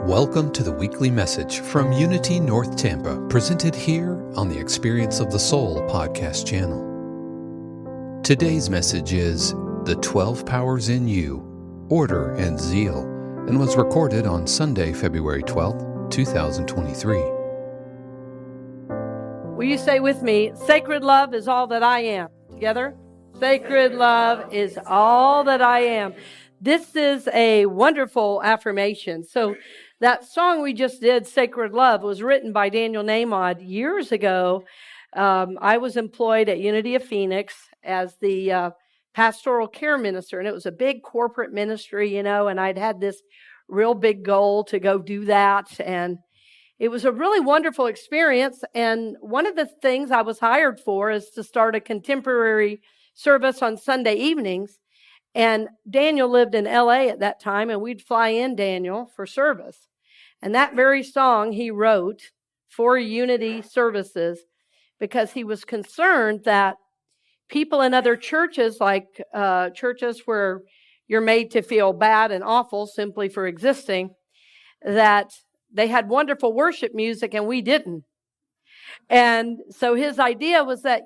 Welcome to the weekly message from Unity North Tampa, presented here on the Experience of the Soul podcast channel. Today's message is The 12 Powers in You, Order and Zeal, and was recorded on Sunday, February 12th, 2023. Will you say with me, sacred love is all that I am? Together? Sacred love is all that I am. This is a wonderful affirmation. So that song we just did, Sacred Love, was written by Daniel Nahmod years ago. I was employed at Unity of Phoenix as the pastoral care minister, and it was a big corporate ministry, and I'd had this real big goal to go do that, and it was a really wonderful experience. And one of the things I was hired for is to start a contemporary service on Sunday evenings. And Daniel lived in LA at that time, and we'd fly in Daniel for service. And that very song he wrote for Unity services because he was concerned that people in other churches, like churches where you're made to feel bad and awful simply for existing, that they had wonderful worship music and we didn't. And so his idea was that,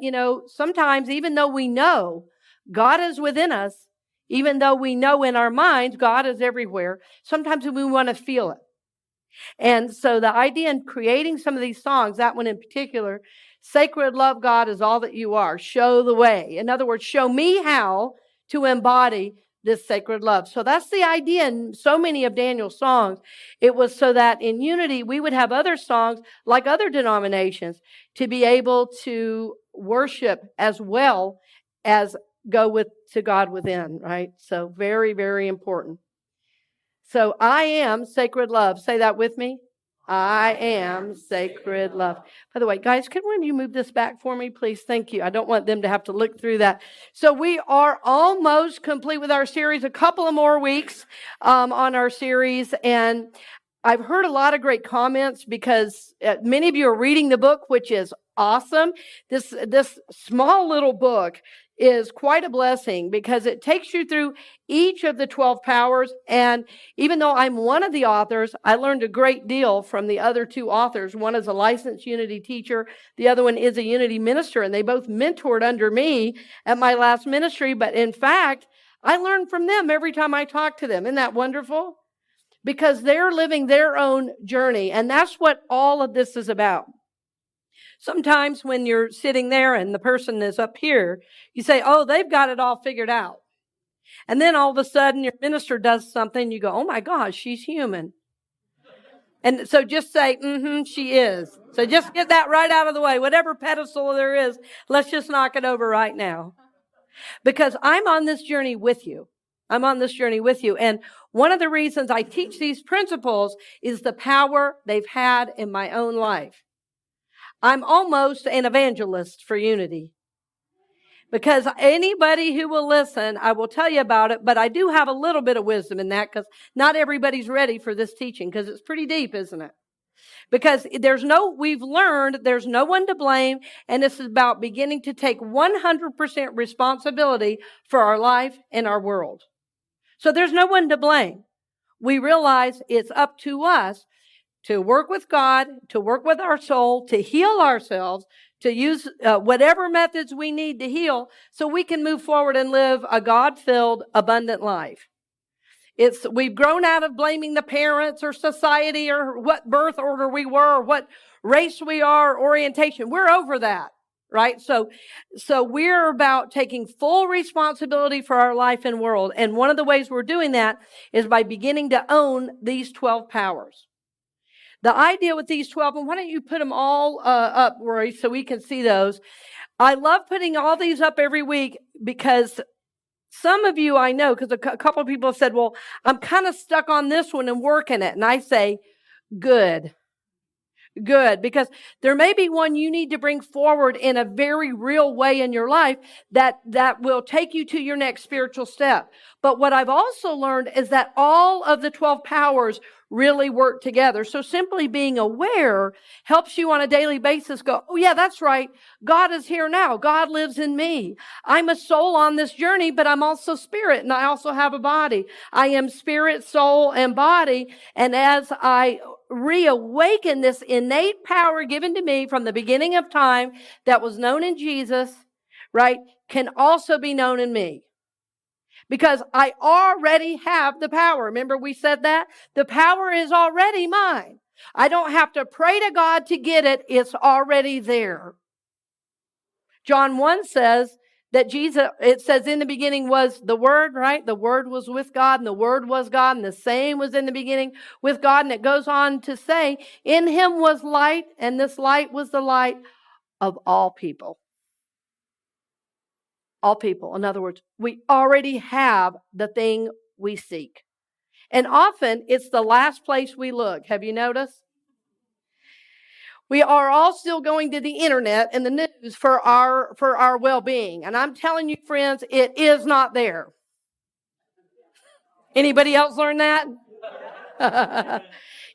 sometimes even though we know God is within us, even though we know in our minds God is everywhere, sometimes we want to feel it. And so the idea in creating some of these songs, that one in particular, Sacred Love, God is all that you are. Show the way. In other words, show me how to embody this sacred love. So that's the idea in so many of Daniel's songs. It was so that in Unity, we would have other songs like other denominations to be able to worship as well as go to God within, right? So very, very important. So I am sacred love. Say that with me. I am sacred love. By the way, guys, can one of you move this back for me, please? Thank you. I don't want them to have to look through that. So we are almost complete with our series, a couple of more weeks on our series. And I've heard a lot of great comments because many of you are reading the book, which is awesome. This small little book is quite a blessing because it takes you through each of the 12 powers. And even though I'm one of the authors, I learned a great deal from the other two authors. One is a licensed Unity teacher. The other one is a Unity minister. And they both mentored under me at my last ministry. But in fact, I learn from them every time I talk to them. Isn't that wonderful? Because they're living their own journey. And that's what all of this is about. Sometimes when you're sitting there and the person is up here, you say, oh, they've got it all figured out. And then all of a sudden your minister does something. You go, oh my gosh, she's human. And so just say, she is. So just get that right out of the way. Whatever pedestal there is, let's just knock it over right now. Because I'm on this journey with you. I'm on this journey with you. And one of the reasons I teach these principles is the power they've had in my own life. I'm almost an evangelist for Unity. Because anybody who will listen, I will tell you about it, but I do have a little bit of wisdom in that because not everybody's ready for this teaching because it's pretty deep, isn't it? Because we've learned there's no one to blame, and this is about beginning to take 100% responsibility for our life and our world. So there's no one to blame. We realize it's up to us to work with God, to work with our soul, to heal ourselves, to use whatever methods we need to heal so we can move forward and live a God-filled, abundant life. We've grown out of blaming the parents or society or what birth order we were or what race we are, orientation. We're over that, right? So we're about taking full responsibility for our life and world. And one of the ways we're doing that is by beginning to own these 12 powers. The idea with these 12, and why don't you put them all up, Rory, so we can see those. I love putting all these up every week because some of you I know, because a couple of people have said, well, I'm kind of stuck on this one and working it. And I say, good. Good, because there may be one you need to bring forward in a very real way in your life that will take you to your next spiritual step. But what I've also learned is that all of the 12 powers really work together. So simply being aware helps you on a daily basis go, oh yeah, that's right. God is here now. God lives in me. I'm a soul on this journey, but I'm also spirit, and I also have a body. I am spirit, soul, and body. And as I reawaken this innate power given to me from the beginning of time that was known in Jesus, right, can also be known in me. Because I already have the power. Remember we said that? The power is already mine. I don't have to pray to God to get it. It's already there. John 1 says that Jesus, it says in the beginning was the Word, right? The Word was with God, and the Word was God, and the same was in the beginning with God. And it goes on to say, in Him was light, and this light was the light of all people. All people. In other words, we already have the thing we seek. And often it's the last place we look. Have you noticed? We are all still going to the internet and the news for our well-being. And I'm telling you, friends, it is not there. Anybody else learn that?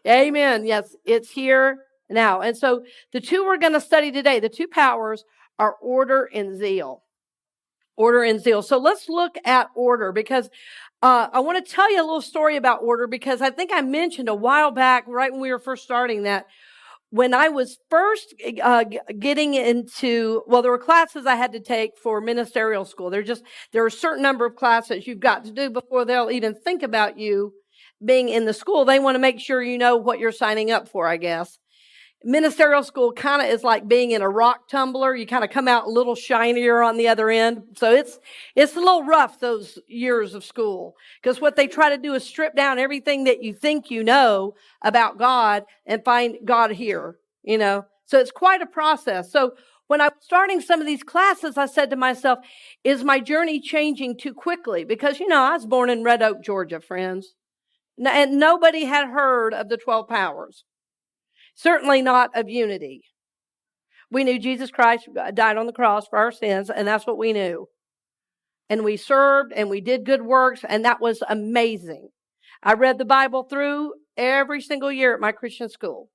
Amen. Yes, it's here now. And so the two we're going to study today, the two powers are order and zeal. Order and zeal. So let's look at order, because I want to tell you a little story about order, because I think I mentioned a while back, right when we were first starting, that when I was first getting into, well, there were classes I had to take for ministerial school. There are a certain number of classes you've got to do before they'll even think about you being in the school. They want to make sure you know what you're signing up for, I guess. Ministerial school kind of is like being in a rock tumbler. You kind of come out a little shinier on the other end. So it's a little rough, those years of school, because what they try to do is strip down everything that you think you know about God and find God here, you know. So it's quite a process. So when I was starting some of these classes, I said to myself, is my journey changing too quickly? Because, you know, I was born in Red Oak, Georgia, friends. And nobody had heard of the 12 powers. Certainly not of unity. We knew Jesus Christ died on the cross for our sins, and that's what we knew. And we served, and we did good works, and that was amazing. I read the Bible through every single year at my Christian school.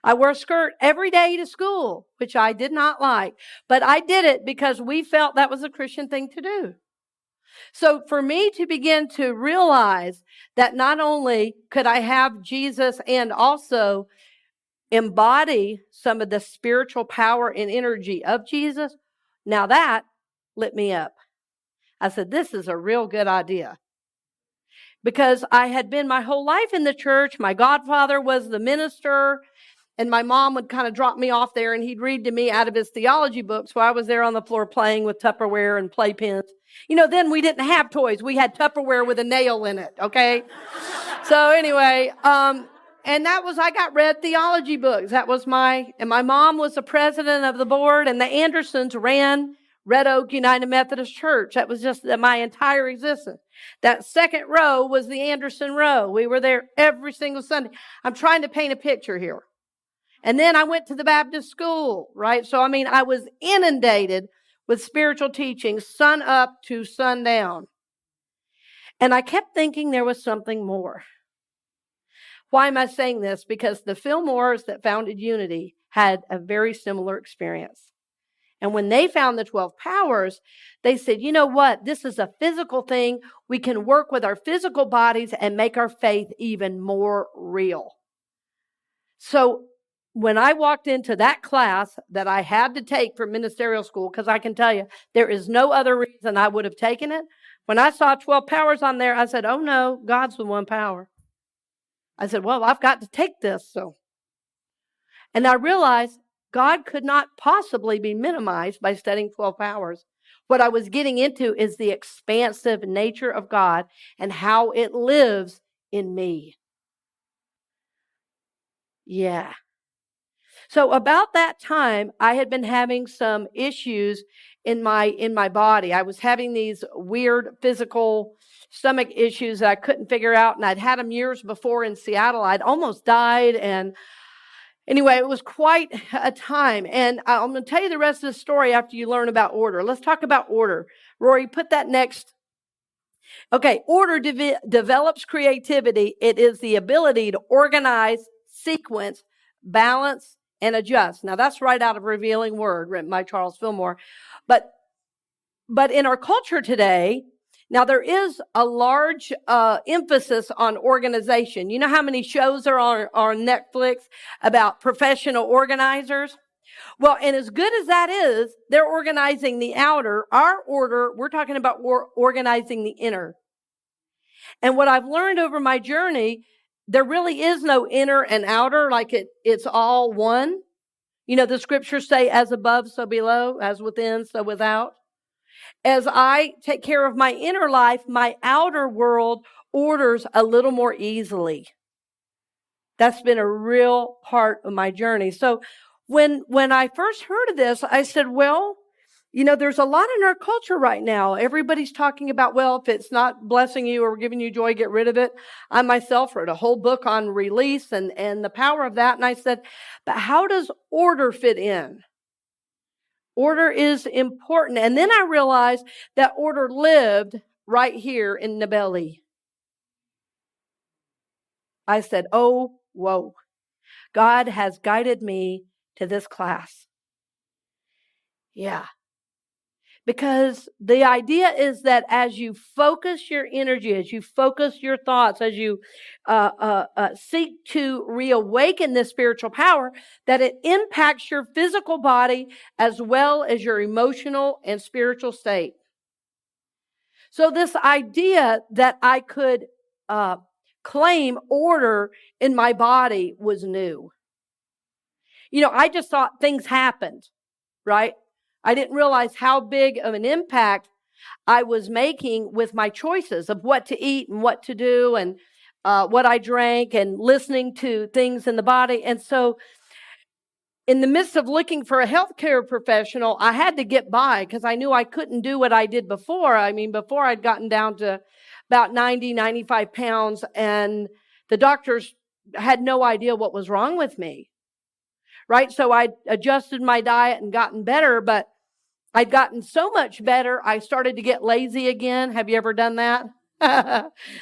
I wore a skirt every day to school, which I did not like, but I did it because we felt that was a Christian thing to do. So for me to begin to realize that not only could I have Jesus and also embody some of the spiritual power and energy of Jesus, now that lit me up. I said, this is a real good idea. Because I had been my whole life in the church. My godfather was the minister, and my mom would kind of drop me off there, and he'd read to me out of his theology books while I was there on the floor playing with Tupperware and playpens. You know, then we didn't have toys. We had Tupperware with a nail in it, okay? So anyway, and I got read theology books. And my mom was the president of the board, and the Andersons ran Red Oak United Methodist Church. That was just my entire existence. That second row was the Anderson row. We were there every single Sunday. I'm trying to paint a picture here. And then I went to the Baptist school, right? So, I mean, I was inundated with spiritual teaching, sun up to sundown. And I kept thinking there was something more. Why am I saying this? Because the Fillmores that founded Unity had a very similar experience. And when they found the 12 powers, they said, you know what? This is a physical thing. We can work with our physical bodies and make our faith even more real. So when I walked into that class that I had to take for ministerial school, because I can tell you, there is no other reason I would have taken it. When I saw 12 powers on there, I said, oh no, God's the one power. I said, well, I've got to take this. And I realized God could not possibly be minimized by studying 12 powers. What I was getting into is the expansive nature of God and how it lives in me. Yeah. So about that time, I had been having some issues in my body. I was having these weird physical stomach issues that I couldn't figure out, and I'd had them years before in Seattle. I'd almost died, and Anyway, it was quite a time. And I'm going to tell you the rest of the story after you learn about order. Let's talk about order. Rory, put that next. Okay, order develops creativity. It is the ability to organize, sequence, balance, and adjust. Now, that's right out of Revealing Word, written by Charles Fillmore. But in our culture today, now there is a large emphasis on organization. You know how many shows are on Netflix about professional organizers? Well, and as good as that is, they're organizing the outer. Our order, we're talking about organizing the inner. And what I've learned over my journey, there really is no inner and outer, like it's all one. You know, the scriptures say, as above, so below, as within, so without. As I take care of my inner life, my outer world orders a little more easily. That's been a real part of my journey. So when I first heard of this, I said, well, you know, there's a lot in our culture right now. Everybody's talking about, well, if it's not blessing you or giving you joy, get rid of it. I myself wrote a whole book on release and the power of that. And I said, but how does order fit in? Order is important. And then I realized that order lived right here in the belly. I said, oh, whoa. God has guided me to this class. Yeah. Because the idea is that as you focus your energy, as you focus your thoughts, as you seek to reawaken this spiritual power, that it impacts your physical body as well as your emotional and spiritual state. So this idea that I could claim order in my body was new. You know, I just thought things happened, right? I didn't realize how big of an impact I was making with my choices of what to eat and what to do and what I drank and listening to things in the body. And so in the midst of looking for a healthcare professional, I had to get by because I knew I couldn't do what I did before. I mean, before I'd gotten down to about 95 pounds, and the doctors had no idea what was wrong with me, right? So I adjusted my diet and gotten better, but I'd gotten so much better, I started to get lazy again. Have you ever done that?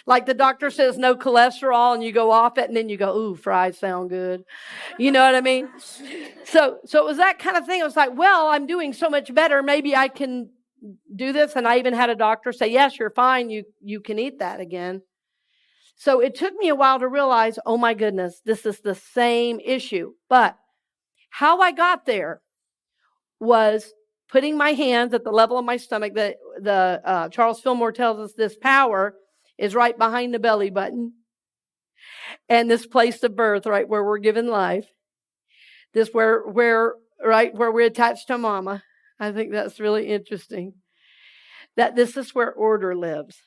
Like the doctor says no cholesterol and you go off it and then you go, ooh, fries sound good. You know what I mean? So it was that kind of thing. It was like, well, I'm doing so much better. Maybe I can do this. And I even had a doctor say, yes, you're fine. You can eat that again. So it took me a while to realize, oh my goodness, this is the same issue. But how I got there was putting my hands at the level of my stomach. The Charles Fillmore tells us this power is right behind the belly button. And this place of birth, right where we're given life. This where we're attached to mama. I think that's really interesting. That this is where order lives.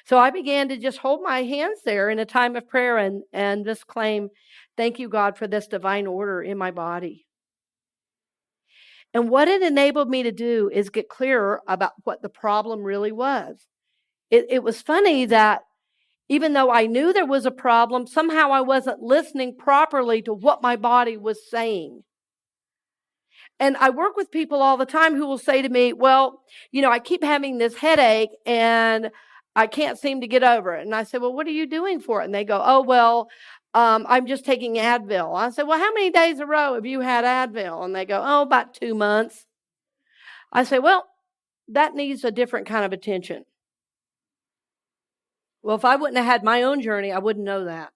So I began to just hold my hands there in a time of prayer and just claim, thank you, God, for this divine order in my body. And what it enabled me to do is get clearer about what the problem really was. It was funny that even though I knew there was a problem, somehow I wasn't listening properly to what my body was saying. And I work with people all the time who will say to me, well, you know, I keep having this headache and I can't seem to get over it. And I say, well, what are you doing for it? And they go, oh, well, I'm just taking Advil. I said, well, how many days in a row have you had Advil? And they go, oh, about 2 months. I say, well, that needs a different kind of attention. Well, if I wouldn't have had my own journey, I wouldn't know that.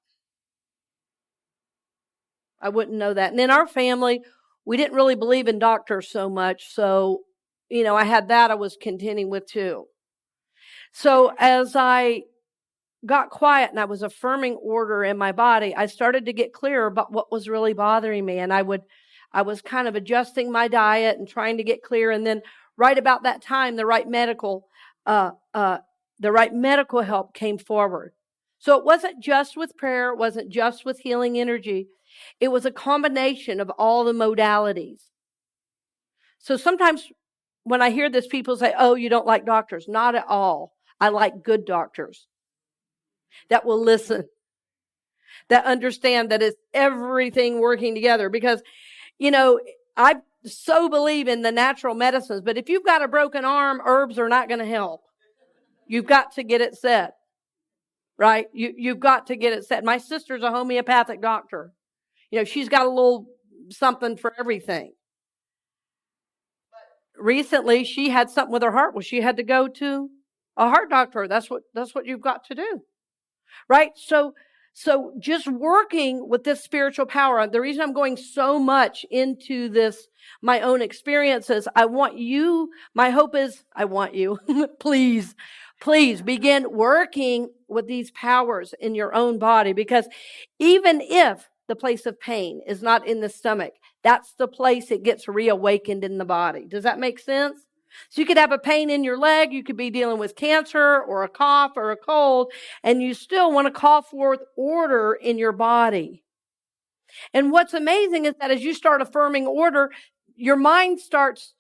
I wouldn't know that. And in our family, we didn't really believe in doctors so much. So, you know, I had that I was contending with too. So as I got quiet and I was affirming order in my body, I started to get clearer about what was really bothering me. And I was kind of adjusting my diet and trying to get clear. And then right about that time, the right medical help came forward. So it wasn't just with prayer. It wasn't just with healing energy. It was a combination of all the modalities. So sometimes when I hear this, people say, oh, you don't like doctors. Not at all. I like good doctors that will listen, that understand that it's everything working together. Because, I so believe in the natural medicines, but if you've got a broken arm, herbs are not going to help. You've got to get it set, right? You've got to get it set. My sister's a homeopathic doctor. She's got a little something for everything. Recently, she had something with her heart. Well, she had to go to a heart doctor. That's what you've got to do, right? So just working with this spiritual power. The reason I'm going so much into this, my own experiences, my hope is I want you, please begin working with these powers in your own body, because even if the place of pain is not in the stomach, that's the place it gets reawakened in the body. Does that make sense? So you could have a pain in your leg, you could be dealing with cancer or a cough or a cold, and you still want to call forth order in your body. And what's amazing is that as you start affirming order, your mind starts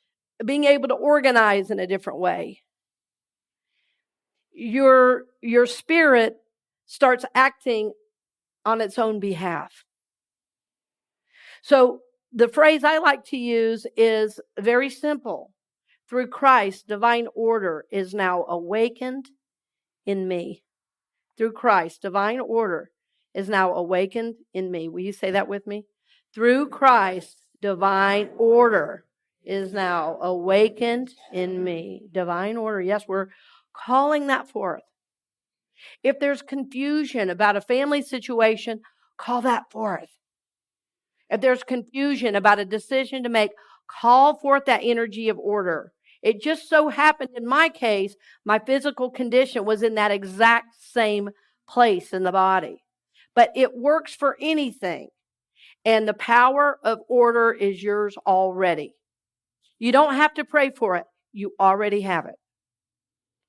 being able to organize in a different way. Your spirit starts acting on its own behalf. So the phrase I like to use is very simple. Through Christ, divine order is now awakened in me. Through Christ, divine order is now awakened in me. Will you say that with me? Through Christ, divine order is now awakened in me. Divine order. Yes, we're calling that forth. If there's confusion about a family situation, call that forth. If there's confusion about a decision to make, call forth that energy of order. It just so happened in my case, my physical condition was in that exact same place in the body. But it works for anything. And the power of order is yours already. You don't have to pray for it. You already have it.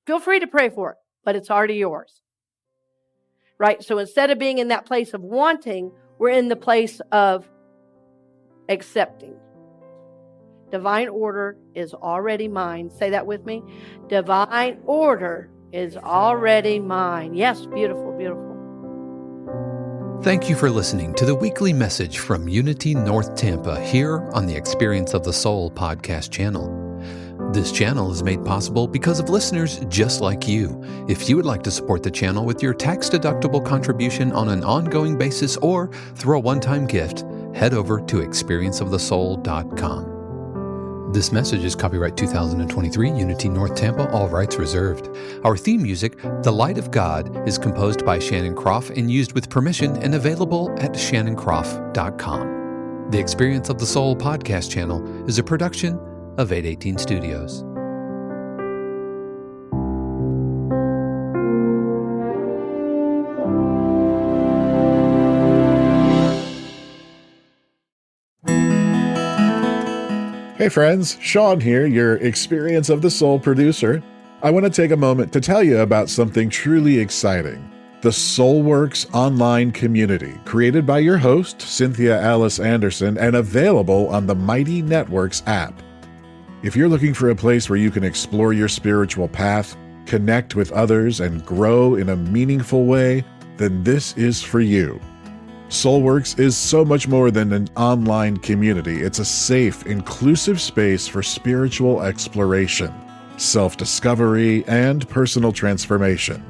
Feel free to pray for it, but it's already yours. Right? So instead of being in that place of wanting, we're in the place of accepting. Divine order is already mine. Say that with me. Divine order is already mine. Yes, beautiful, beautiful. Thank you for listening to the weekly message from Unity North Tampa here on the Experience of the Soul podcast channel. This channel is made possible because of listeners just like you. If you would like to support the channel with your tax-deductible contribution on an ongoing basis or through a one-time gift, head over to experienceofthesoul.com. This message is copyright 2023, Unity North Tampa, all rights reserved. Our theme music, The Light of God, is composed by Shannon Croft and used with permission and available at shannoncroft.com. The Experience of the Soul podcast channel is a production of 818 Studios. Hey friends, Sean here, your Experience of the Soul producer. I want to take a moment to tell you about something truly exciting. The SoulWorks online community, created by your host, Cynthia Alice Anderson, and available on the Mighty Networks app. If you're looking for a place where you can explore your spiritual path, connect with others, and grow in a meaningful way, then this is for you. SoulWorks is so much more than an online community. It's a safe, inclusive space for spiritual exploration, self-discovery, and personal transformation.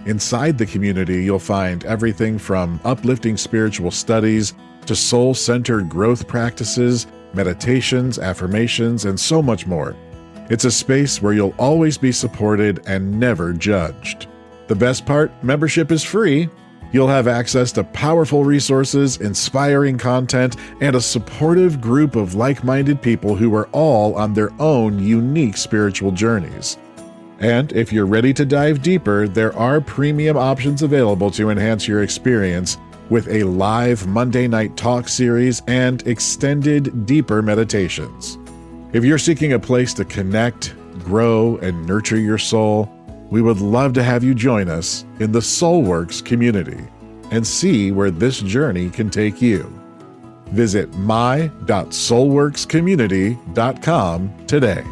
Inside the community, you'll find everything from uplifting spiritual studies to soul-centered growth practices, meditations, affirmations, and so much more. It's a space where you'll always be supported and never judged. The best part, membership is free. You'll have access to powerful resources, inspiring content, and a supportive group of like-minded people who are all on their own unique spiritual journeys. And if you're ready to dive deeper, there are premium options available to enhance your experience with a live Monday night talk series and extended, deeper meditations. If you're seeking a place to connect, grow, and nurture your soul, we would love to have you join us in the SoulWorks community and see where this journey can take you. Visit my.soulworkscommunity.com today.